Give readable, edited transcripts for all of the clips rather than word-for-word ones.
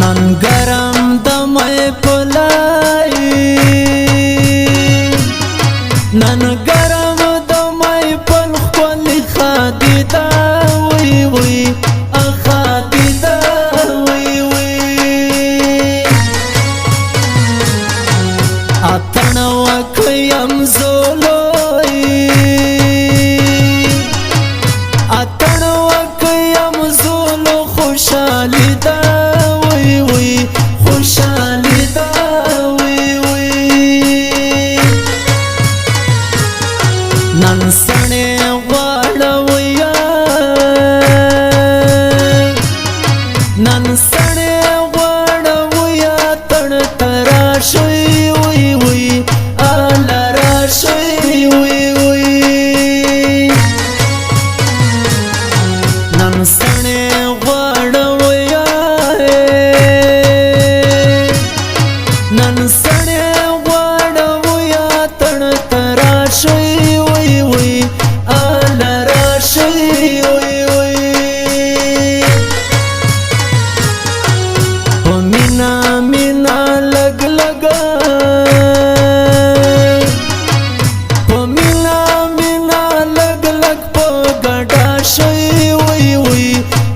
نن ګرم د مې پلای نن ګرم د مې پل خپل خادي دا وی وی اخادي دا وی وی اتن وکیم زولوی اتن وکیم زولو خوشالی دا خوشالی دا وی وی نن سنې غواړویا نن سنې غواړویا تړ تراشي وی وی ال راشي وی وی نن سنې غواړویا نن سنې غواړویا تړ تراشي وی وی ال راشي وی وی په مینا مینا لګ لګا په مینا مینا لګ لګ په ګډا شي وی وی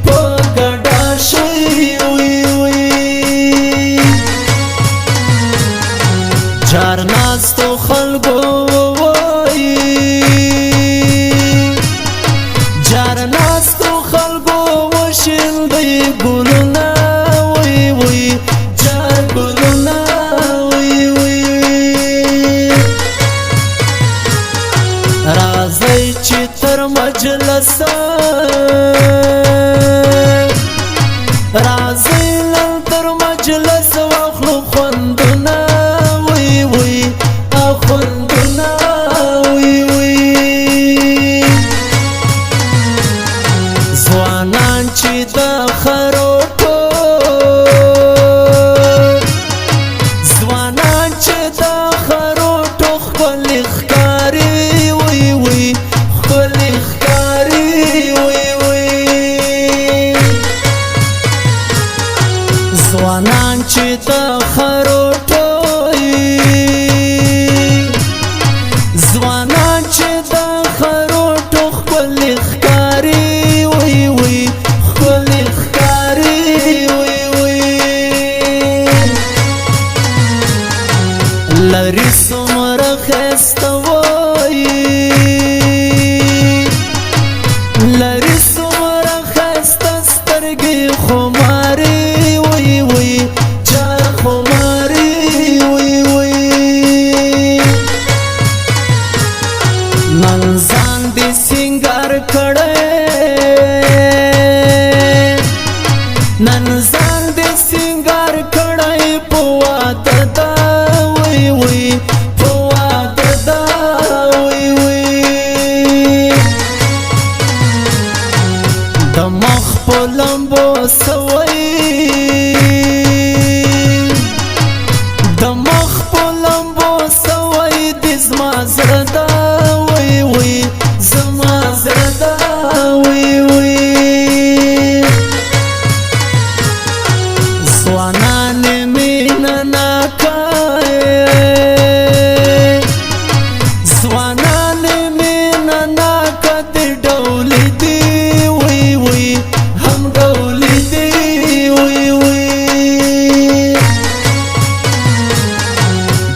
په ګډا شي وی وی جار ناستو خلکو وای جار ناستو خلکو وشیندې ګلونه وای وای جار ګلونه وای وای راځي چې تر مجلس راځي لن تر مجلس واخلو خوندونه ځوانان چې د خروټو ځوانان چې د خروټو خپل ښکاري وی وی خپل ښکاري وی وی ځوانان چې د خروټو ځوانان چې د خروټو خپل ښکاري وی وی خپل ښکاري وی وی لري څومره ښایسته وای لري څومره ښایسته سترګې خماري وی وی جار خماري وی وی نن ځان دې سینګار کړی نن ځان دې سینګار کړی په واده دا وی وی په واده دا وی وی د مخ په لمبو سوی د مخ په لمبو سوی د زما زړه دا وی وی زما زړه دا وی وی ځوانان مینه ناکای ځوانان مینه ناکه د ډول دی وی وی هم ډول دی وی وی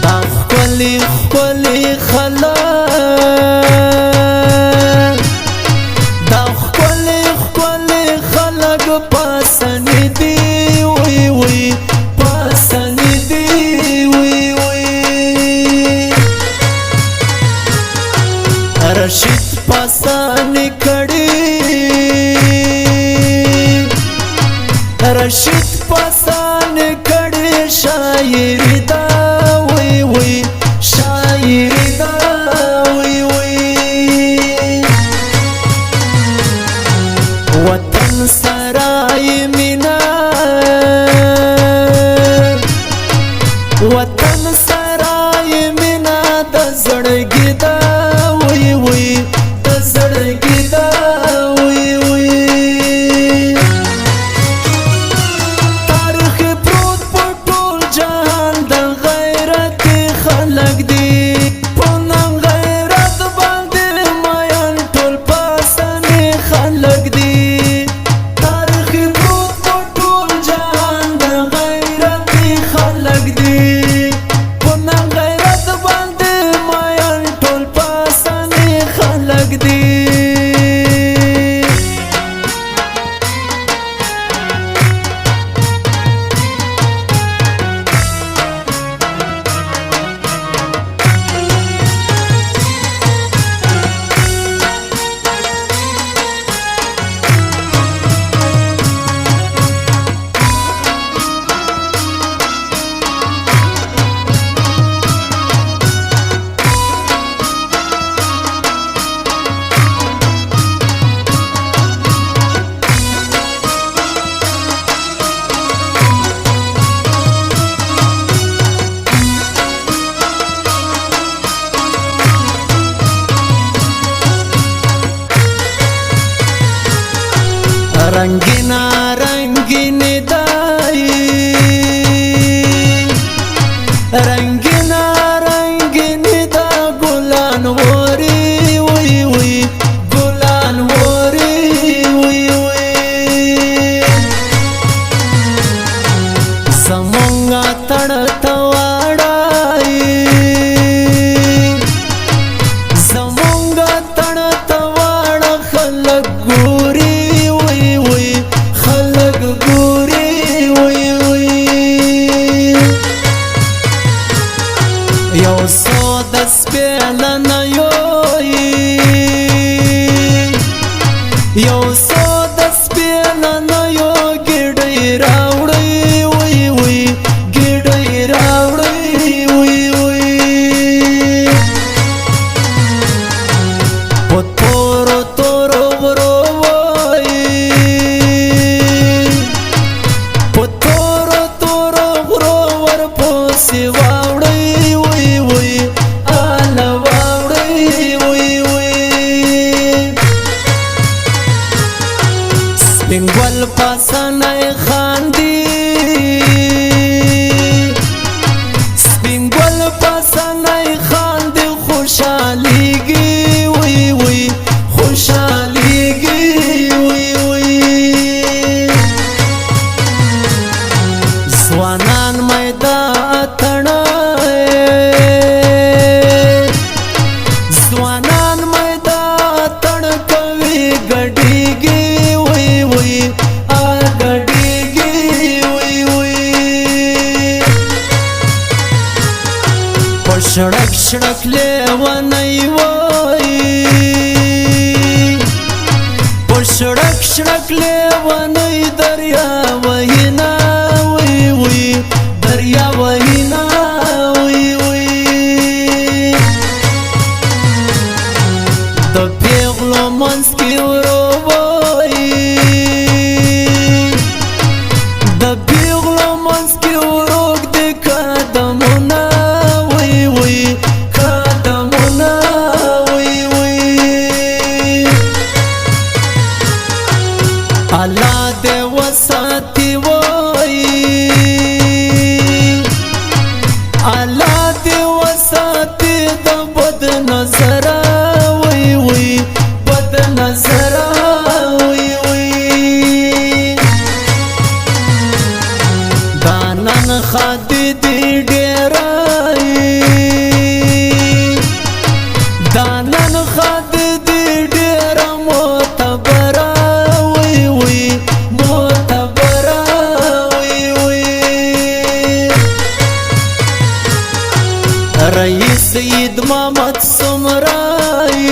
دا ښکلي ښکلي خلک دا ښکلي ښکلي خلک پسند دي وی وی پسند دي وی وی رشید پسند کړي رشید پسند کړي شاعری دا وی وی شاعری دا وی د سپېلنه یو څو د سپېلنه یو ګېډۍ راوړئ وی وی ګېډۍ راوړئ وی وی په تورو تورو غرو وی په تورو تورو غرو ورپسې واوړئ وی وی اله واوړئ وی وی سپین ګل پاسنی خاندي سپین ګل پاسنی خاندي خوشحالیږي وی وی خوشحالیږي وی وی ځوانان میدان تڼئ ځوانان میدان تڼ کوي ګډیږي وی وی ګډیږي وی وی په شړک شړک لیونی وی په شړک شړک لیونی دریا وهینا وی وی دریا وهینا وی وی د پیغلو منځ کې ورو وی د پیغلو منځ کې ورو د قدمونه وی وی قدمونه وی وی الله دې وساتي وی الله دې وساتي د بد نظر وی وی بد نظر وی وی دانن خادي دې ډېرای دانن خادي دې ډېر معتبر وی وی معتبر وی وی رئیس سید محمد سمرای